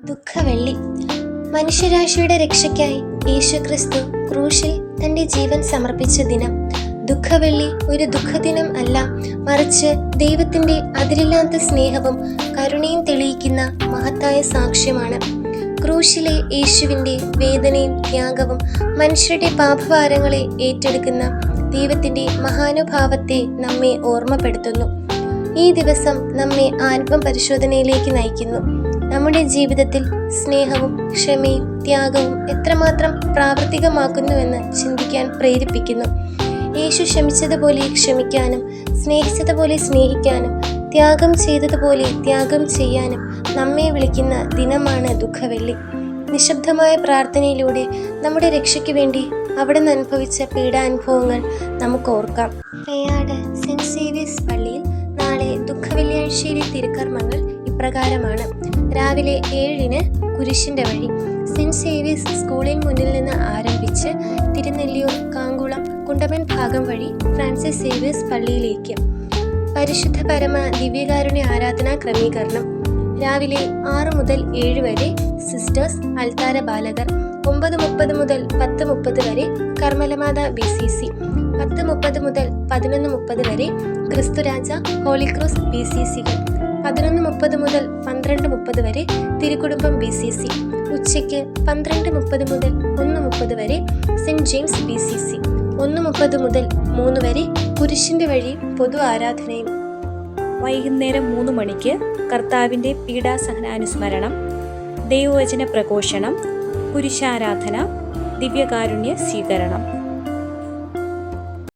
ദുഃഖവെള്ളി. മനുഷ്യരാശിയുടെ രക്ഷയ്ക്കായി യേശുക്രിസ്തു ക്രൂശിൽ തൻ്റെ ജീവൻ സമർപ്പിച്ച ദിനം. ദുഃഖവെള്ളി ഒരു ദുഃഖദിനം അല്ല, മറിച്ച് ദൈവത്തിൻ്റെ അതിരില്ലാത്ത സ്നേഹവും കരുണയും തെളിയിക്കുന്ന മഹത്തായ സാക്ഷ്യമാണ്. ക്രൂശിലെ യേശുവിൻ്റെ വേദനയും ത്യാഗവും മനുഷ്യരുടെ പാപഭാരങ്ങളെ ഏറ്റെടുക്കുന്ന ദൈവത്തിൻ്റെ മഹാനുഭാവത്തെ നമ്മെ ഓർമ്മപ്പെടുത്തുന്നു. ഈ ദിവസം നമ്മെ ആത്മപരിശോധനയിലേക്ക് നയിക്കുന്നു. നമ്മുടെ ജീവിതത്തിൽ സ്നേഹവും ക്ഷമയും ത്യാഗവും എത്രമാത്രം പ്രാവർത്തികമാക്കുന്നുവെന്ന് ചിന്തിക്കാൻ പ്രേരിപ്പിക്കുന്നു. യേശു ക്ഷമിച്ചതുപോലെ ക്ഷമിക്കാനും സ്നേഹിച്ചതുപോലെ സ്നേഹിക്കാനും ത്യാഗം ചെയ്തതുപോലെ ത്യാഗം ചെയ്യാനും നമ്മെ വിളിക്കുന്ന ദിനമാണ് ദുഃഖവെള്ളി. നിശബ്ദമായ പ്രാർത്ഥനയിലൂടെ നമ്മുടെ രക്ഷയ്ക്ക് വേണ്ടി അവിടുന്ന് അനുഭവിച്ച പീഡാനുഭവങ്ങൾ നമുക്ക് ഓർക്കാം. പേയാട് സെന്റ് സേവ്യേഴ്സ് പള്ളിയിൽ നാളെ ദുഃഖവെള്ളിയാഴ്ചയിലെ തിരുക്കർമ്മങ്ങൾ ഇപ്രകാരമാണ്. രാവിലെ 7-ന് കുരിശിൻ്റെ വഴി സെന്റ് സേവ്യേഴ്സ് സ്കൂളിന് മുന്നിൽ നിന്ന് ആരംഭിച്ച് തിരുനെല്ലിയൂർ, കാങ്കുളം, കുണ്ടമൻ ഭാഗം വഴി ഫ്രാൻസിസ് സേവ്യേഴ്സ് പള്ളിയിലേക്ക്. പരിശുദ്ധ പരമ ദിവ്യകാരുണ്യ ആരാധനാ ക്രമീകരണം. രാവിലെ 6 മുതൽ 7 വരെ സിസ്റ്റേഴ്സ് അൽത്താര ബാലകർ, 9:30 മുതൽ 10:30 വരെ കർമ്മലമാത BCC, 10:30 മുതൽ 11:30 വരെ ക്രിസ്തുരാജ ഹോളി ക്രോസ് BCCകൾ, 11:30 മുതൽ 12:30 വരെ തിരുക്കുടുംബം BCC, ഉച്ചയ്ക്ക് 12:30 മുതൽ 1:30 വരെ സെന്റ് ജെയിംസ് BCC, 1:30 മുതൽ 3 വരെ കുരിശിൻ്റെ വഴി പൊതു ആരാധനയും. വൈകുന്നേരം 3 മണിക്ക് കർത്താവിൻ്റെ പീഡാസഹനാനുസ്മരണം, ദൈവവചന പ്രഘോഷണം, കുരിശാരാധന, ദിവ്യകാരുണ്യ സ്വീകരണം.